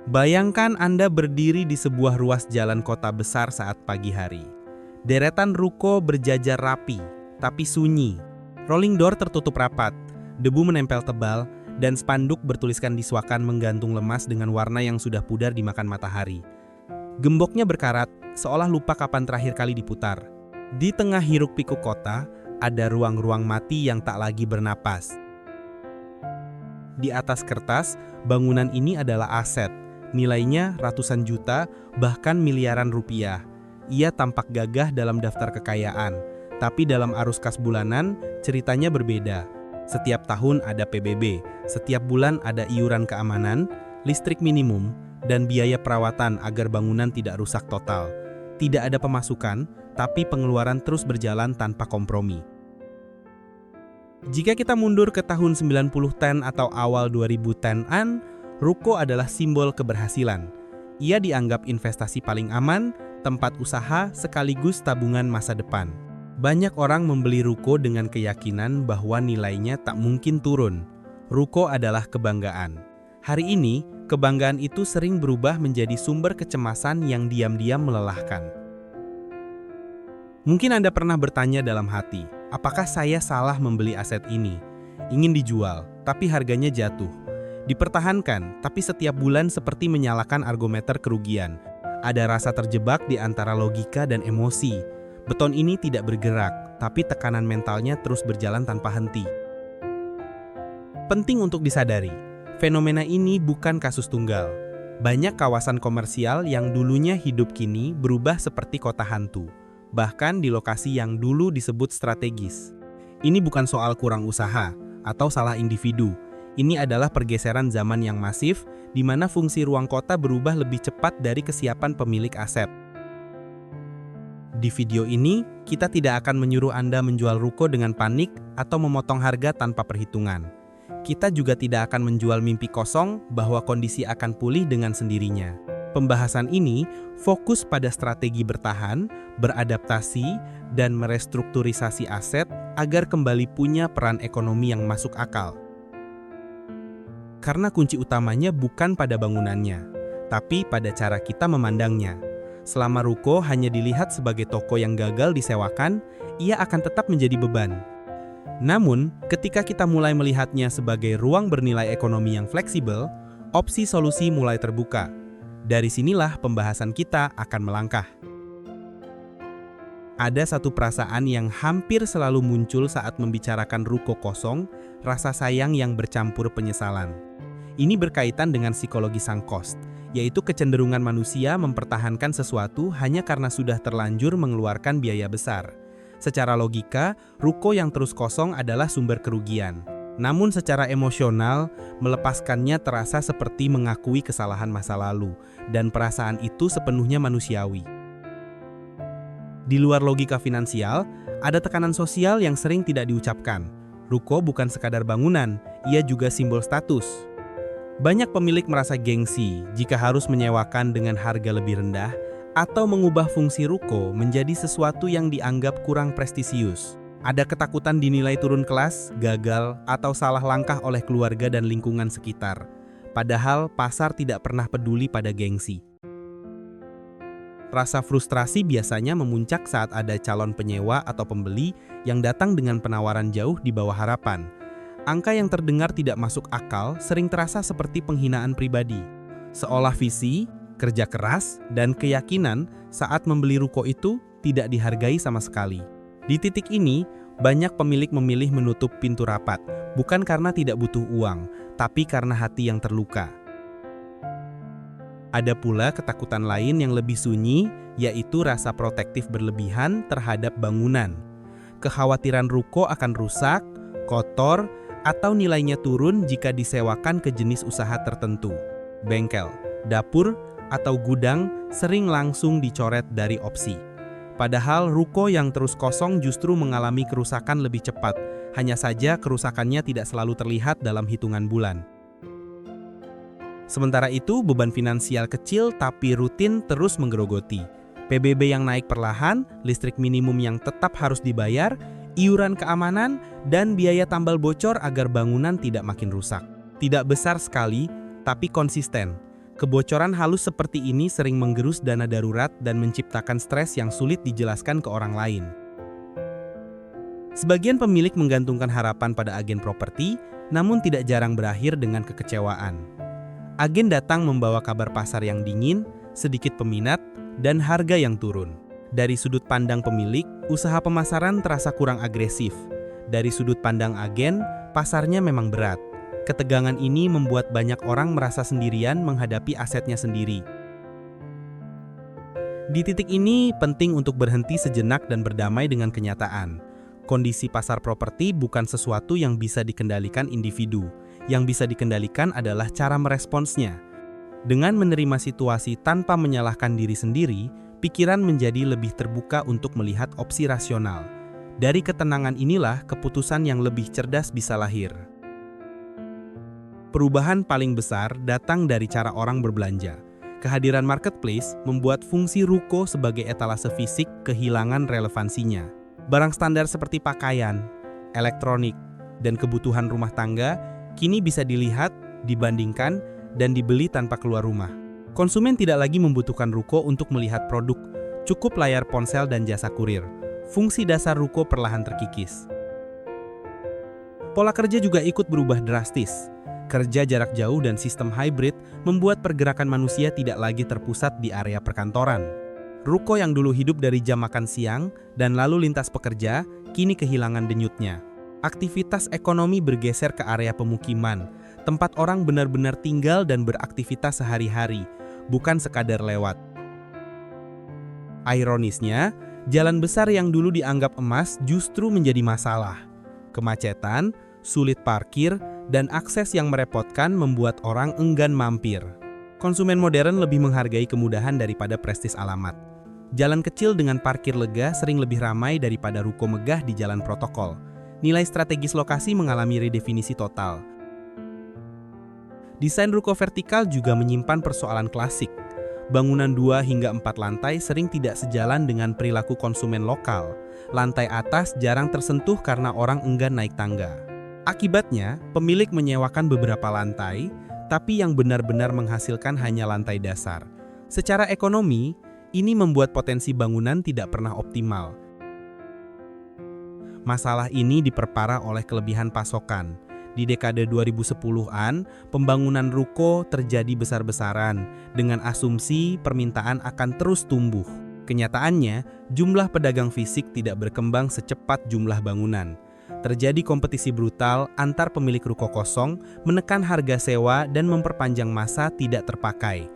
Bayangkan Anda berdiri di sebuah ruas jalan kota besar saat pagi hari. Deretan ruko berjajar rapi, tapi sunyi. Rolling door tertutup rapat, debu menempel tebal, dan spanduk bertuliskan diswakan menggantung lemas dengan warna yang sudah pudar dimakan matahari. Gemboknya berkarat, seolah lupa kapan terakhir kali diputar. Di tengah hiruk-pikuk kota, ada ruang-ruang mati yang tak lagi bernapas. Di atas kertas, bangunan ini adalah aset. Nilainya ratusan juta, bahkan miliaran rupiah. Ia tampak gagah dalam daftar kekayaan, tapi dalam arus kas bulanan, ceritanya berbeda. Setiap tahun ada PBB, setiap bulan ada iuran keamanan, listrik minimum, dan biaya perawatan agar bangunan tidak rusak total. Tidak ada pemasukan, tapi pengeluaran terus berjalan tanpa kompromi. Jika kita mundur ke tahun 90-an atau awal 2010-an, ruko adalah simbol keberhasilan. Ia dianggap investasi paling aman, tempat usaha sekaligus tabungan masa depan. Banyak orang membeli ruko dengan keyakinan bahwa nilainya tak mungkin turun. Ruko adalah kebanggaan. Hari ini, kebanggaan itu sering berubah menjadi sumber kecemasan yang diam-diam melelahkan. Mungkin Anda pernah bertanya dalam hati, apakah saya salah membeli aset ini? Ingin dijual, tapi harganya jatuh. Dipertahankan, tapi setiap bulan seperti menyalakan argometer kerugian. Ada rasa terjebak di antara logika dan emosi. Beton ini tidak bergerak, tapi tekanan mentalnya terus berjalan tanpa henti. Penting untuk disadari, fenomena ini bukan kasus tunggal. Banyak kawasan komersial yang dulunya hidup kini berubah seperti kota hantu, bahkan di lokasi yang dulu disebut strategis. Ini bukan soal kurang usaha atau salah individu. Ini adalah pergeseran zaman yang masif, di mana fungsi ruang kota berubah lebih cepat dari kesiapan pemilik aset. Di video ini, kita tidak akan menyuruh Anda menjual ruko dengan panik atau memotong harga tanpa perhitungan. Kita juga tidak akan menjual mimpi kosong bahwa kondisi akan pulih dengan sendirinya. Pembahasan ini fokus pada strategi bertahan, beradaptasi, dan merestrukturisasi aset agar kembali punya peran ekonomi yang masuk akal. Karena kunci utamanya bukan pada bangunannya, tapi pada cara kita memandangnya. Selama ruko hanya dilihat sebagai toko yang gagal disewakan, ia akan tetap menjadi beban. Namun, ketika kita mulai melihatnya sebagai ruang bernilai ekonomi yang fleksibel, opsi solusi mulai terbuka. Dari sinilah pembahasan kita akan melangkah. Ada satu perasaan yang hampir selalu muncul saat membicarakan ruko kosong, rasa sayang yang bercampur penyesalan. Ini berkaitan dengan psikologi sunk cost, yaitu kecenderungan manusia mempertahankan sesuatu hanya karena sudah terlanjur mengeluarkan biaya besar. Secara logika, ruko yang terus kosong adalah sumber kerugian. Namun secara emosional, melepaskannya terasa seperti mengakui kesalahan masa lalu, dan perasaan itu sepenuhnya manusiawi. Di luar logika finansial, ada tekanan sosial yang sering tidak diucapkan. Ruko bukan sekadar bangunan, ia juga simbol status. Banyak pemilik merasa gengsi jika harus menyewakan dengan harga lebih rendah atau mengubah fungsi ruko menjadi sesuatu yang dianggap kurang prestisius. Ada ketakutan dinilai turun kelas, gagal, atau salah langkah oleh keluarga dan lingkungan sekitar. Padahal pasar tidak pernah peduli pada gengsi. Rasa frustrasi biasanya memuncak saat ada calon penyewa atau pembeli yang datang dengan penawaran jauh di bawah harapan. Angka yang terdengar tidak masuk akal sering terasa seperti penghinaan pribadi. Seolah visi, kerja keras, dan keyakinan saat membeli ruko itu tidak dihargai sama sekali. Di titik ini, banyak pemilik memilih menutup pintu rapat, bukan karena tidak butuh uang, tapi karena hati yang terluka. Ada pula ketakutan lain yang lebih sunyi, yaitu rasa protektif berlebihan terhadap bangunan. Kekhawatiran ruko akan rusak, kotor, atau nilainya turun jika disewakan ke jenis usaha tertentu. Bengkel, dapur, atau gudang sering langsung dicoret dari opsi. Padahal ruko yang terus kosong justru mengalami kerusakan lebih cepat, hanya saja kerusakannya tidak selalu terlihat dalam hitungan bulan. Sementara itu, beban finansial kecil tapi rutin terus menggerogoti. PBB yang naik perlahan, listrik minimum yang tetap harus dibayar, iuran keamanan, dan biaya tambal bocor agar bangunan tidak makin rusak. Tidak besar sekali, tapi konsisten. Kebocoran halus seperti ini sering menggerus dana darurat dan menciptakan stres yang sulit dijelaskan ke orang lain. Sebagian pemilik menggantungkan harapan pada agen properti, namun tidak jarang berakhir dengan kekecewaan. Agen datang membawa kabar pasar yang dingin, sedikit peminat, dan harga yang turun. Dari sudut pandang pemilik, usaha pemasaran terasa kurang agresif. Dari sudut pandang agen, pasarnya memang berat. Ketegangan ini membuat banyak orang merasa sendirian menghadapi asetnya sendiri. Di titik ini, penting untuk berhenti sejenak dan berdamai dengan kenyataan. Kondisi pasar properti bukan sesuatu yang bisa dikendalikan individu. Yang bisa dikendalikan adalah cara meresponsnya. Dengan menerima situasi tanpa menyalahkan diri sendiri, pikiran menjadi lebih terbuka untuk melihat opsi rasional. Dari ketenangan inilah keputusan yang lebih cerdas bisa lahir. Perubahan paling besar datang dari cara orang berbelanja. Kehadiran marketplace membuat fungsi ruko sebagai etalase fisik kehilangan relevansinya. Barang standar seperti pakaian, elektronik, dan kebutuhan rumah tangga kini bisa dilihat, dibandingkan, dan dibeli tanpa keluar rumah. Konsumen tidak lagi membutuhkan ruko untuk melihat produk, cukup layar ponsel dan jasa kurir. Fungsi dasar ruko perlahan terkikis. Pola kerja juga ikut berubah drastis. Kerja jarak jauh dan sistem hybrid membuat pergerakan manusia tidak lagi terpusat di area perkantoran. Ruko yang dulu hidup dari jam makan siang dan lalu lintas pekerja, kini kehilangan denyutnya. Aktivitas ekonomi bergeser ke area pemukiman, tempat orang benar-benar tinggal dan beraktivitas sehari-hari, bukan sekadar lewat. Ironisnya, jalan besar yang dulu dianggap emas justru menjadi masalah. Kemacetan, sulit parkir, dan akses yang merepotkan membuat orang enggan mampir. Konsumen modern lebih menghargai kemudahan daripada prestis alamat. Jalan kecil dengan parkir lega sering lebih ramai daripada ruko megah di jalan protokol. Nilai strategis lokasi mengalami redefinisi total. Desain ruko vertikal juga menyimpan persoalan klasik. Bangunan 2 hingga 4 lantai sering tidak sejalan dengan perilaku konsumen lokal. Lantai atas jarang tersentuh karena orang enggan naik tangga. Akibatnya, pemilik menyewakan beberapa lantai, tapi yang benar-benar menghasilkan hanya lantai dasar. Secara ekonomi, ini membuat potensi bangunan tidak pernah optimal. Masalah ini diperparah oleh kelebihan pasokan. Di dekade 2010-an, pembangunan ruko terjadi besar-besaran dengan asumsi permintaan akan terus tumbuh. Kenyataannya, jumlah pedagang fisik tidak berkembang secepat jumlah bangunan. Terjadi kompetisi brutal antar pemilik ruko kosong, menekan harga sewa dan memperpanjang masa tidak terpakai.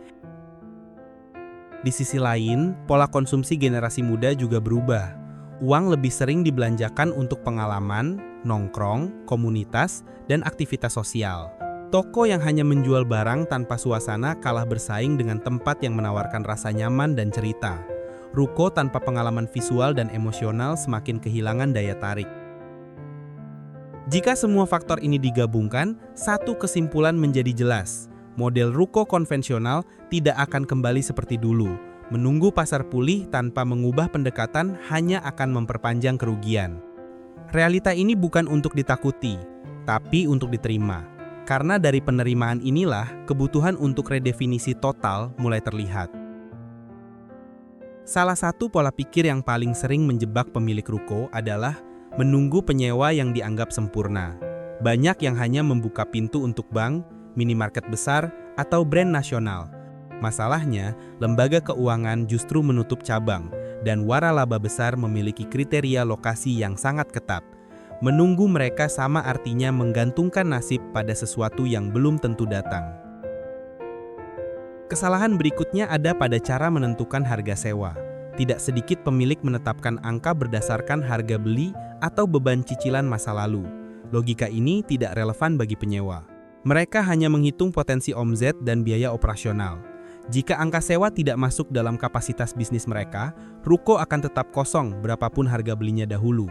Di sisi lain, pola konsumsi generasi muda juga berubah. Uang lebih sering dibelanjakan untuk pengalaman, nongkrong, komunitas, dan aktivitas sosial. Toko yang hanya menjual barang tanpa suasana kalah bersaing dengan tempat yang menawarkan rasa nyaman dan cerita. Ruko tanpa pengalaman visual dan emosional semakin kehilangan daya tarik. Jika semua faktor ini digabungkan, satu kesimpulan menjadi jelas. Model ruko konvensional tidak akan kembali seperti dulu. Menunggu pasar pulih tanpa mengubah pendekatan hanya akan memperpanjang kerugian. Realita ini bukan untuk ditakuti, tapi untuk diterima. Karena dari penerimaan inilah kebutuhan untuk redefinisi total mulai terlihat. Salah satu pola pikir yang paling sering menjebak pemilik ruko adalah menunggu penyewa yang dianggap sempurna. Banyak yang hanya membuka pintu untuk bank, minimarket besar, atau brand nasional. Masalahnya, lembaga keuangan justru menutup cabang, dan waralaba besar memiliki kriteria lokasi yang sangat ketat. Menunggu mereka sama artinya menggantungkan nasib pada sesuatu yang belum tentu datang. Kesalahan berikutnya ada pada cara menentukan harga sewa. Tidak sedikit pemilik menetapkan angka berdasarkan harga beli atau beban cicilan masa lalu. Logika ini tidak relevan bagi penyewa. Mereka hanya menghitung potensi omzet dan biaya operasional. Jika angka sewa tidak masuk dalam kapasitas bisnis mereka, ruko akan tetap kosong berapapun harga belinya dahulu.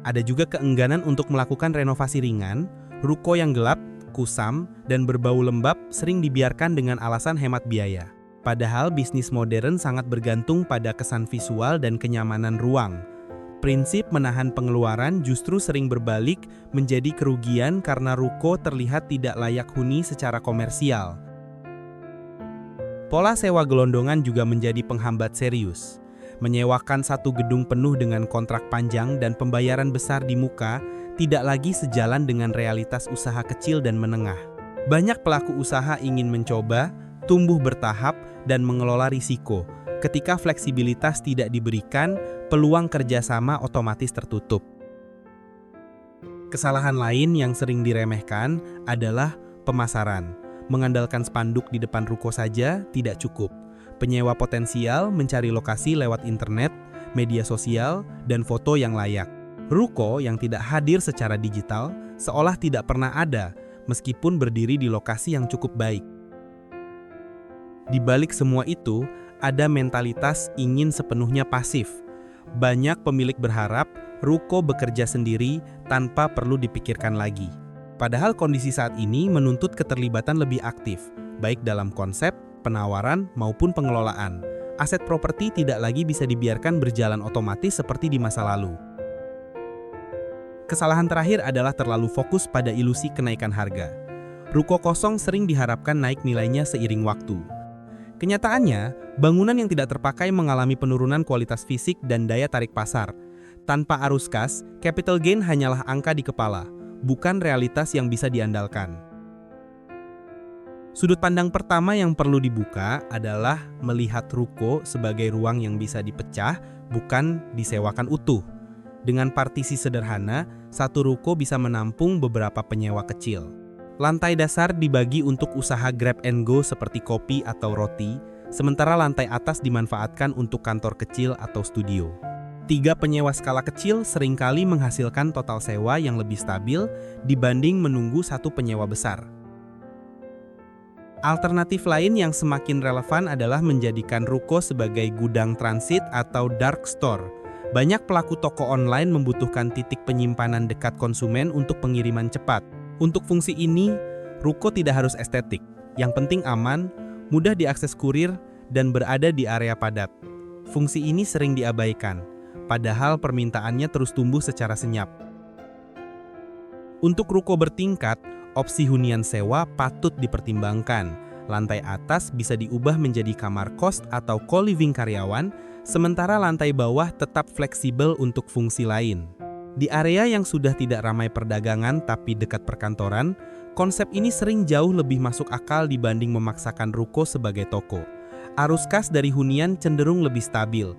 Ada juga keengganan untuk melakukan renovasi ringan. Ruko yang gelap, kusam, dan berbau lembab sering dibiarkan dengan alasan hemat biaya. Padahal bisnis modern sangat bergantung pada kesan visual dan kenyamanan ruang. Prinsip menahan pengeluaran justru sering berbalik menjadi kerugian karena ruko terlihat tidak layak huni secara komersial. Pola sewa gelondongan juga menjadi penghambat serius. Menyewakan satu gedung penuh dengan kontrak panjang dan pembayaran besar di muka tidak lagi sejalan dengan realitas usaha kecil dan menengah. Banyak pelaku usaha ingin mencoba, tumbuh bertahap, dan mengelola risiko. Ketika fleksibilitas tidak diberikan, peluang kerjasama otomatis tertutup. Kesalahan lain yang sering diremehkan adalah pemasaran. Mengandalkan spanduk di depan ruko saja tidak cukup. Penyewa potensial mencari lokasi lewat internet, media sosial, dan foto yang layak. Ruko yang tidak hadir secara digital seolah tidak pernah ada, meskipun berdiri di lokasi yang cukup baik. Di balik semua itu, ada mentalitas ingin sepenuhnya pasif. Banyak pemilik berharap ruko bekerja sendiri tanpa perlu dipikirkan lagi. Padahal kondisi saat ini menuntut keterlibatan lebih aktif, baik dalam konsep, penawaran, maupun pengelolaan. Aset properti tidak lagi bisa dibiarkan berjalan otomatis seperti di masa lalu. Kesalahan terakhir adalah terlalu fokus pada ilusi kenaikan harga. Ruko kosong sering diharapkan naik nilainya seiring waktu. Kenyataannya, bangunan yang tidak terpakai mengalami penurunan kualitas fisik dan daya tarik pasar. Tanpa arus kas, capital gain hanyalah angka di kepala, bukan realitas yang bisa diandalkan. Sudut pandang pertama yang perlu dibuka adalah melihat ruko sebagai ruang yang bisa dipecah, bukan disewakan utuh. Dengan partisi sederhana, satu ruko bisa menampung beberapa penyewa kecil. Lantai dasar dibagi untuk usaha grab and go seperti kopi atau roti, sementara lantai atas dimanfaatkan untuk kantor kecil atau studio. 3 penyewa skala kecil seringkali menghasilkan total sewa yang lebih stabil dibanding menunggu satu penyewa besar. Alternatif lain yang semakin relevan adalah menjadikan ruko sebagai gudang transit atau dark store. Banyak pelaku toko online membutuhkan titik penyimpanan dekat konsumen untuk pengiriman cepat. Untuk fungsi ini, ruko tidak harus estetik. Yang penting aman, mudah diakses kurir, dan berada di area padat. Fungsi ini sering diabaikan, padahal permintaannya terus tumbuh secara senyap. Untuk ruko bertingkat, opsi hunian sewa patut dipertimbangkan. Lantai atas bisa diubah menjadi kamar kos atau co-living karyawan, sementara lantai bawah tetap fleksibel untuk fungsi lain. Di area yang sudah tidak ramai perdagangan tapi dekat perkantoran, konsep ini sering jauh lebih masuk akal dibanding memaksakan ruko sebagai toko. Arus kas dari hunian cenderung lebih stabil.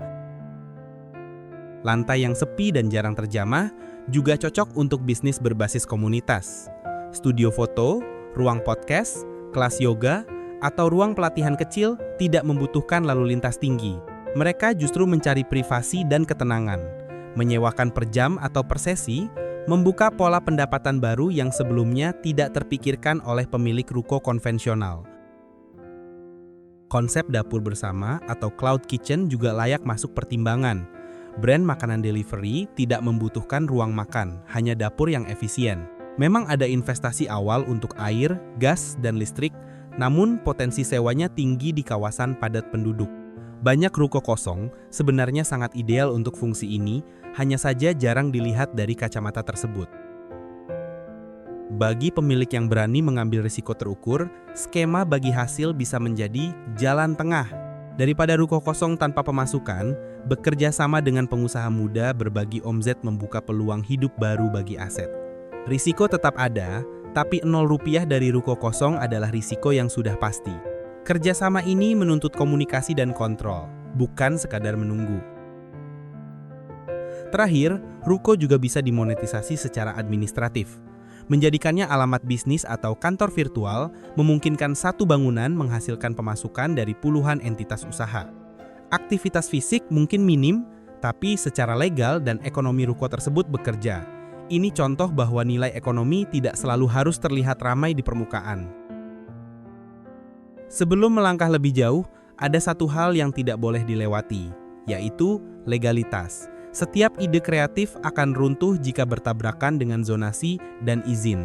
Lantai yang sepi dan jarang terjamah juga cocok untuk bisnis berbasis komunitas. Studio foto, ruang podcast, kelas yoga, atau ruang pelatihan kecil tidak membutuhkan lalu lintas tinggi. Mereka justru mencari privasi dan ketenangan. Menyewakan per jam atau per sesi, membuka pola pendapatan baru yang sebelumnya tidak terpikirkan oleh pemilik ruko konvensional. Konsep dapur bersama atau cloud kitchen juga layak masuk pertimbangan. Brand makanan delivery tidak membutuhkan ruang makan, hanya dapur yang efisien. Memang ada investasi awal untuk air, gas, dan listrik, namun potensi sewanya tinggi di kawasan padat penduduk. Banyak ruko kosong sebenarnya sangat ideal untuk fungsi ini, hanya saja jarang dilihat dari kacamata tersebut. Bagi pemilik yang berani mengambil risiko terukur, skema bagi hasil bisa menjadi jalan tengah. Daripada ruko kosong tanpa pemasukan, bekerja sama dengan pengusaha muda berbagi omzet membuka peluang hidup baru bagi aset. Risiko tetap ada, tapi Rp0 dari ruko kosong adalah risiko yang sudah pasti. Kerjasama ini menuntut komunikasi dan kontrol, bukan sekadar menunggu. Terakhir, ruko juga bisa dimonetisasi secara administratif. Menjadikannya alamat bisnis atau kantor virtual memungkinkan satu bangunan menghasilkan pemasukan dari puluhan entitas usaha. Aktivitas fisik mungkin minim, tapi secara legal dan ekonomi ruko tersebut bekerja. Ini contoh bahwa nilai ekonomi tidak selalu harus terlihat ramai di permukaan. Sebelum melangkah lebih jauh, ada satu hal yang tidak boleh dilewati, yaitu legalitas. Setiap ide kreatif akan runtuh jika bertabrakan dengan zonasi dan izin.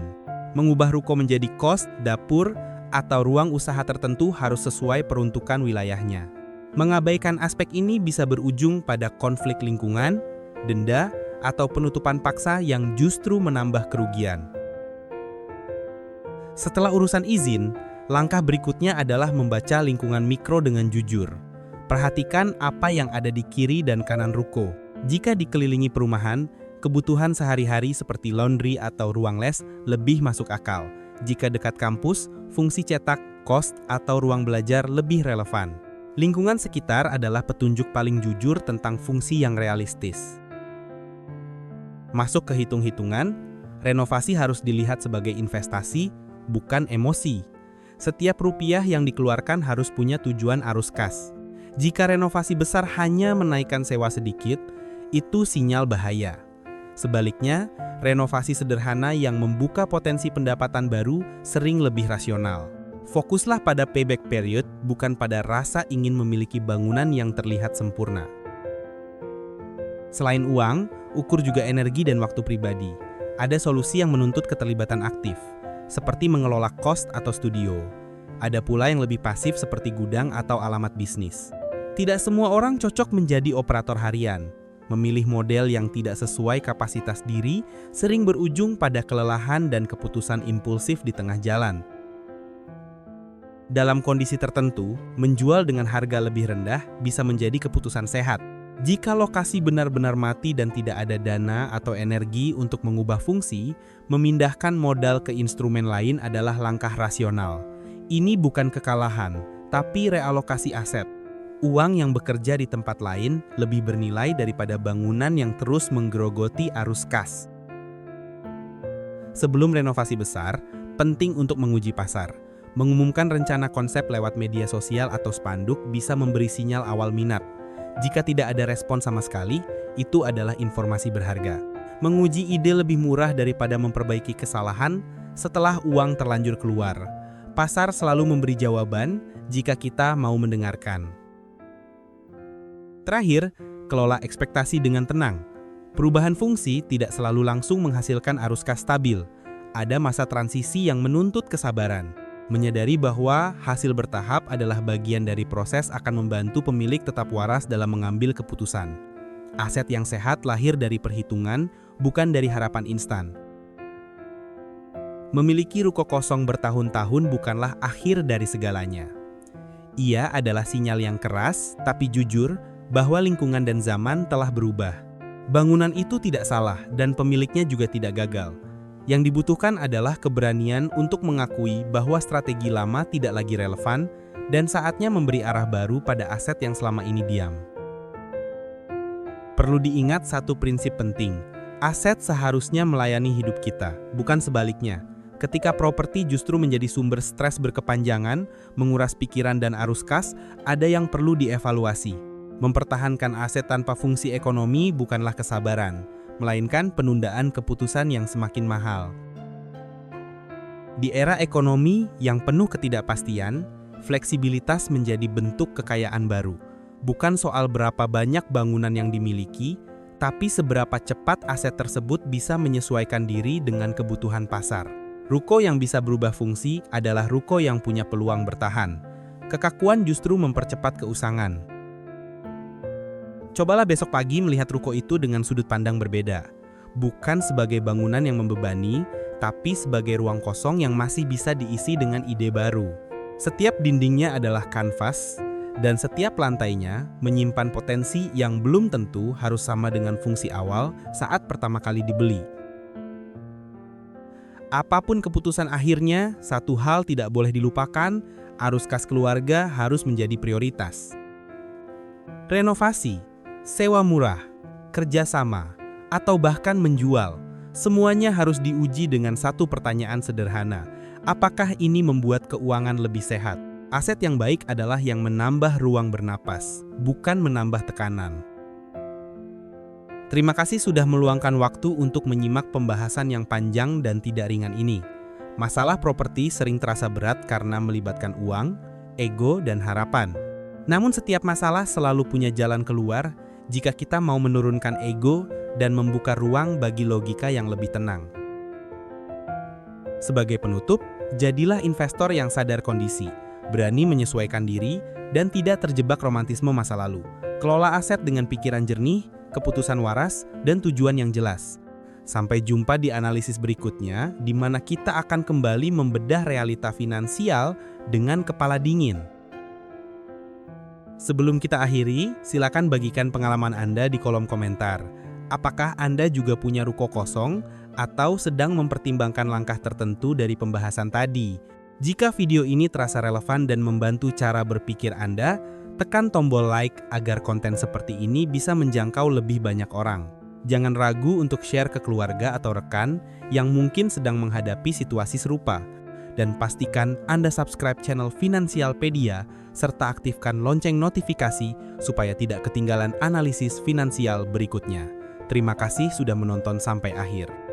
Mengubah ruko menjadi kos, dapur, atau ruang usaha tertentu harus sesuai peruntukan wilayahnya. Mengabaikan aspek ini bisa berujung pada konflik lingkungan, denda, atau penutupan paksa yang justru menambah kerugian. Setelah urusan izin, Langkah berikutnya adalah membaca lingkungan mikro dengan jujur. Perhatikan apa yang ada di kiri dan kanan ruko. Jika dikelilingi perumahan, kebutuhan sehari-hari seperti laundry atau ruang les lebih masuk akal. Jika dekat kampus, fungsi cetak, kos, atau ruang belajar lebih relevan. Lingkungan sekitar adalah petunjuk paling jujur tentang fungsi yang realistis. Masuk ke hitung-hitungan, renovasi harus dilihat sebagai investasi, bukan emosi. Setiap rupiah yang dikeluarkan harus punya tujuan arus kas. Jika renovasi besar hanya menaikkan sewa sedikit, itu sinyal bahaya. Sebaliknya, renovasi sederhana yang membuka potensi pendapatan baru sering lebih rasional. Fokuslah pada payback period, bukan pada rasa ingin memiliki bangunan yang terlihat sempurna. Selain uang, ukur juga energi dan waktu pribadi. Ada solusi yang menuntut keterlibatan aktif, seperti mengelola kos atau studio. Ada pula yang lebih pasif seperti gudang atau alamat bisnis. Tidak semua orang cocok menjadi operator harian. Memilih model yang tidak sesuai kapasitas diri sering berujung pada kelelahan dan keputusan impulsif di tengah jalan. Dalam kondisi tertentu, menjual dengan harga lebih rendah bisa menjadi keputusan sehat. Jika lokasi benar-benar mati dan tidak ada dana atau energi untuk mengubah fungsi, memindahkan modal ke instrumen lain adalah langkah rasional. Ini bukan kekalahan, tapi realokasi aset. Uang yang bekerja di tempat lain lebih bernilai daripada bangunan yang terus menggerogoti arus kas. Sebelum renovasi besar, penting untuk menguji pasar. Mengumumkan rencana konsep lewat media sosial atau spanduk bisa memberi sinyal awal minat. Jika tidak ada respon sama sekali, itu adalah informasi berharga. Menguji ide lebih murah daripada memperbaiki kesalahan setelah uang terlanjur keluar. Pasar selalu memberi jawaban jika kita mau mendengarkan. Terakhir, kelola ekspektasi dengan tenang. Perubahan fungsi tidak selalu langsung menghasilkan arus kas stabil. Ada masa transisi yang menuntut kesabaran. Menyadari bahwa hasil bertahap adalah bagian dari proses akan membantu pemilik tetap waras dalam mengambil keputusan. Aset yang sehat lahir dari perhitungan, bukan dari harapan instan. Memiliki ruko kosong bertahun-tahun bukanlah akhir dari segalanya. Ia adalah sinyal yang keras, tapi jujur, bahwa lingkungan dan zaman telah berubah. Bangunan itu tidak salah dan pemiliknya juga tidak gagal. Yang dibutuhkan adalah keberanian untuk mengakui bahwa strategi lama tidak lagi relevan dan saatnya memberi arah baru pada aset yang selama ini diam. Perlu diingat satu prinsip penting, aset seharusnya melayani hidup kita, bukan sebaliknya. Ketika properti justru menjadi sumber stres berkepanjangan, menguras pikiran dan arus kas, ada yang perlu dievaluasi. Mempertahankan aset tanpa fungsi ekonomi bukanlah kesabaran, melainkan penundaan keputusan yang semakin mahal. Di era ekonomi yang penuh ketidakpastian, fleksibilitas menjadi bentuk kekayaan baru. Bukan soal berapa banyak bangunan yang dimiliki, tapi seberapa cepat aset tersebut bisa menyesuaikan diri dengan kebutuhan pasar. Ruko yang bisa berubah fungsi adalah ruko yang punya peluang bertahan. Kekakuan justru mempercepat keusangan. Cobalah besok pagi melihat ruko itu dengan sudut pandang berbeda. Bukan sebagai bangunan yang membebani, tapi sebagai ruang kosong yang masih bisa diisi dengan ide baru. Setiap dindingnya adalah kanvas, dan setiap lantainya menyimpan potensi yang belum tentu harus sama dengan fungsi awal saat pertama kali dibeli. Apapun keputusan akhirnya, satu hal tidak boleh dilupakan, arus kas keluarga harus menjadi prioritas. Renovasi, sewa murah, kerjasama, atau bahkan menjual, semuanya harus diuji dengan satu pertanyaan sederhana. Apakah ini membuat keuangan lebih sehat? Aset yang baik adalah yang menambah ruang bernapas, bukan menambah tekanan. Terima kasih sudah meluangkan waktu untuk menyimak pembahasan yang panjang dan tidak ringan ini. Masalah properti sering terasa berat karena melibatkan uang, ego, dan harapan. Namun setiap masalah selalu punya jalan keluar jika kita mau menurunkan ego dan membuka ruang bagi logika yang lebih tenang. Sebagai penutup, jadilah investor yang sadar kondisi, berani menyesuaikan diri, dan tidak terjebak romantisme masa lalu. Kelola aset dengan pikiran jernih, keputusan waras, dan tujuan yang jelas. Sampai jumpa di analisis berikutnya, di mana kita akan kembali membedah realita finansial dengan kepala dingin. Sebelum kita akhiri, silakan bagikan pengalaman Anda di kolom komentar. Apakah Anda juga punya ruko kosong atau sedang mempertimbangkan langkah tertentu dari pembahasan tadi? Jika video ini terasa relevan dan membantu cara berpikir Anda, tekan tombol like agar konten seperti ini bisa menjangkau lebih banyak orang. Jangan ragu untuk share ke keluarga atau rekan yang mungkin sedang menghadapi situasi serupa. Dan pastikan Anda subscribe channel Finansialpedia serta aktifkan lonceng notifikasi supaya tidak ketinggalan analisis finansial berikutnya. Terima kasih sudah menonton sampai akhir.